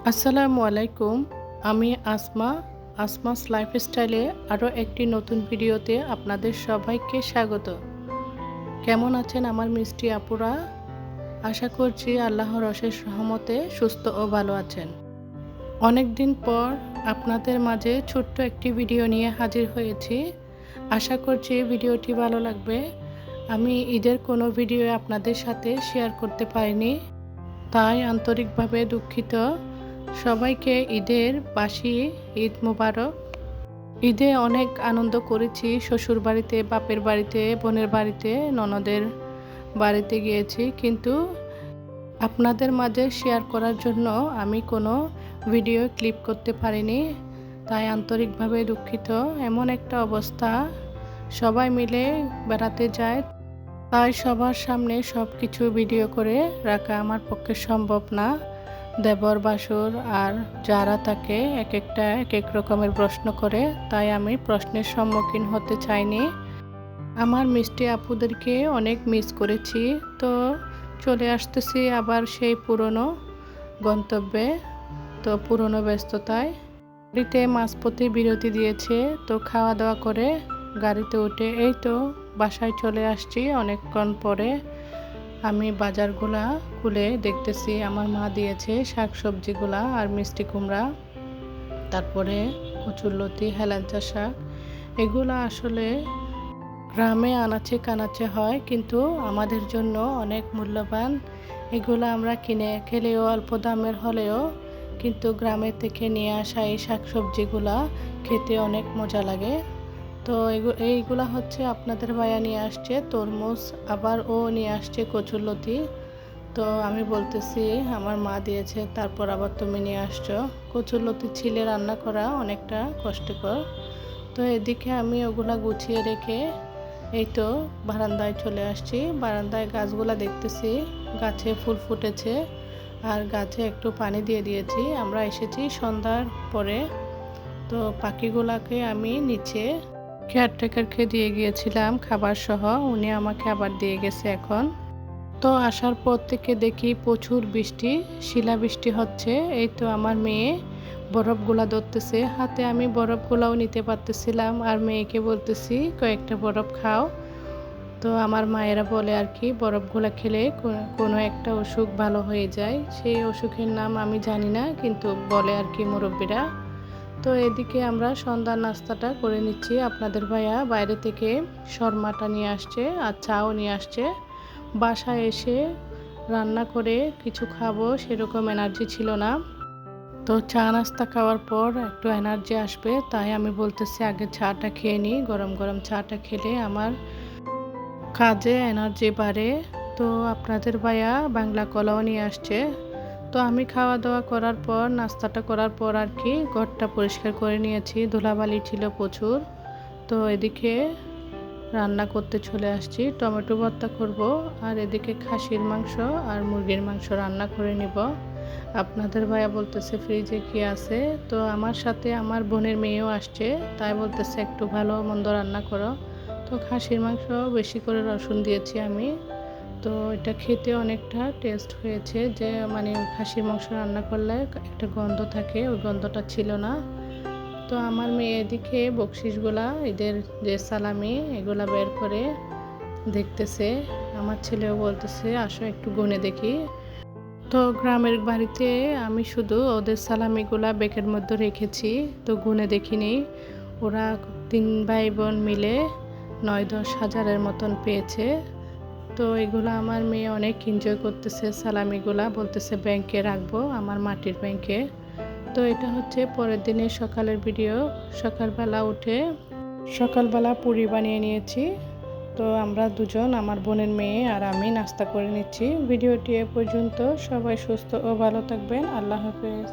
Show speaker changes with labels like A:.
A: আসসালামু আলাইকুম। আমি আসমাস লাইফস্টাইলে আরও একটি নতুন ভিডিওতে আপনাদের সবাইকে স্বাগত। কেমন আছেন আমার মিষ্টি আপুরা? আশা করছি আল্লাহর অশেষ রহমতে সুস্থ ও ভালো আছেন। অনেক দিন পর আপনাদের মাঝে ছোট্ট একটি ভিডিও নিয়ে হাজির হয়েছি। আশা করছি ভিডিওটি ভালো লাগবে। আমি ঈদের কোনো ভিডিও আপনাদের সাথে শেয়ার করতে পারিনি, তাই আন্তরিকভাবে দুঃখিত। সবাইকে ঈদের বাসি ঈদ মোবারক। ঈদে অনেক আনন্দ করেছি। শ্বশুর বাড়িতে, বাপের বাড়িতে, বোনের বাড়িতে, ননদের বাড়িতে গিয়েছি, কিন্তু আপনাদের মাঝে শেয়ার করার জন্য আমি কোনো ভিডিও ক্লিপ করতে পারিনি, তাই আন্তরিকভাবে দুঃখিত। এমন একটা অবস্থা, সবাই মিলে বেড়াতে যায়, তাই সবার সামনে সব কিছু ভিডিও করে রাখা আমার পক্ষে সম্ভব না। দেবর বাসুর আর যারা তাকে এক এক রকমের প্রশ্ন করে, তাই আমি প্রশ্নের সম্মুখীন হতে চাইনি। আমার মিষ্টি আপুদেরকে অনেক মিস করেছি, তো চলে আসতেছি আবার সেই পুরনো গন্তব্যে, তো পুরনো ব্যস্ততায়। গাড়িতে মাঝপথে বিরতি দিয়েছে, তো খাওয়া দাওয়া করে গাড়িতে উঠে এই তো বাসায় চলে আসছি অনেকক্ষণ পরে। আমি বাজারগুলা খুলে দেখতেছি, আমার মা দিয়েছে শাকসবজিগুলা আর মিষ্টি কুমড়া, তারপরে কচুরলতি, হেলেঞ্চা শাক। এগুলা আসলে গ্রামে আনাচে কানাচে হয়, কিন্তু আমাদের জন্য অনেক মূল্যবান। এগুলা আমরা কিনে খেলেও অল্প দামের হলেও, কিন্তু গ্রামের থেকে নিয়ে আসা এই শাকসবজিগুলা খেতে অনেক মজা লাগে। তো এইগুলা হচ্ছে আপনাদের ভাইয়া নিয়ে আসছে তরমুজ, আবার ও নিয়ে আসছে কচুরলতি। তো আমি বলতেছি আমার মা দিয়েছে, তারপর আবার তুমি নিয়ে আসছো। কচুরলতি ছিলে রান্না করা অনেকটা কষ্টকর। তো এদিকে আমি ওগুলা গুছিয়ে রেখে এই তো বারান্দায় চলে আসছি। বারান্দায় গাছগুলা দেখতেছি, গাছে ফুল ফুটেছে আর গাছে একটু পানি দিয়ে দিয়েছি। আমরা এসেছি সন্ধ্যার পরে। তো পাখিগুলাকে আমি নিচে কেয়ারটেকারকে দিয়ে গিয়েছিলাম খাবার সহ, উনি আমাকে আবার দিয়ে গেছে এখন। তো আসার পর থেকে দেখি প্রচুর বৃষ্টি, শিলাবৃষ্টি হচ্ছে। এই তো আমার মেয়ে বরফগুলা ধরতেছে হাতে, আমি বরফগুলাও নিতে পারতেছিলাম, আর মেয়েকে বলতেছি কয়েকটা বরফ খাও। তো আমার মায়েরা বলে আর কি, বরফগুলা খেলে কোনো একটা অসুখ ভালো হয়ে যায়। সেই অসুখের নাম আমি জানি না, কিন্তু বলে আর কি মুরব্বীরা। তো এদিকে আমরা সন্ধ্যার নাস্তাটা করে নিচ্ছি। আপনাদের ভাইয়া বাইরে থেকে শর্মাটা নিয়ে আসছে আর চাও নিয়ে আসছে। বাসায় এসে রান্না করে কিছু খাবো সেরকম এনার্জি ছিল না। তো চা নাস্তা খাওয়ার পর একটু এনার্জি আসবে, তাই আমি বলতেছি আগে চাটা খেয়ে নিই। গরম গরম চাটা খেলে আমার কাজে এনার্জি বাড়ে। তো আপনাদের ভাইয়া বাংলা কলাও নিয়ে আসছে। তো আমি খাওয়া দাওয়া করার পর, নাস্তাটা করার পর আর কি ঘরটা পরিষ্কার করে নিয়েছি, ধুলাবালি ছিল প্রচুর। তো এদিকে রান্না করতে চলে আসছি, টমেটো ভর্তা করব, আর এদিকে খাসির মাংস আর মুরগির মাংস রান্না করে নিব। আপনাদের ভাইয়া বলতেছে ফ্রিজে কি আছে, তো আমার সাথে আমার বোনের মেয়েও আসছে, তাই বলতেছে একটু ভালো মন্দ রান্না করো। তো খাসির মাংস বেশি করে রসুন দিয়েছি আমি। তো এটা খেতে অনেকটা টেস্ট হয়েছে, যে মানে খাসির মাংস রান্না করলে একটা গন্ধ থাকে, ওই গন্ধটা ছিল না। তো আমার মেয়ে এদিকে বকশিসগুলা, এদের যে সালামি, এগুলা বের করে দেখতেছে। আমার ছেলেও বলতেছে আসো একটু গুনে দেখি। তো গ্রামের বাড়িতে আমি শুধু ওদের সালামিগুলা ব্যাগের মধ্যে রেখেছি, তো গুনে দেখিনি। ওরা 3 ভাই বোন মিলে 9-10 হাজারের মতন পেয়েছে। তো এগুলো আমার মেয়ে অনেক এনজয় করতেছে। সালামিগুলা বলতেছে ব্যাংকে রাখবো, আমার মাটির ব্যাংকে। তো এটা হচ্ছে পরের দিনের সকালের ভিডিও। সকালবেলা পুরি বানিয়ে নিয়েছি। তো আমরা দুজন, আমার বোনের মেয়ে আর আমি নাস্তা করে নিচ্ছি। ভিডিওটি এ পর্যন্ত। সবাই সুস্থ ও ভালো থাকবেন। আল্লাহ হাফেজ।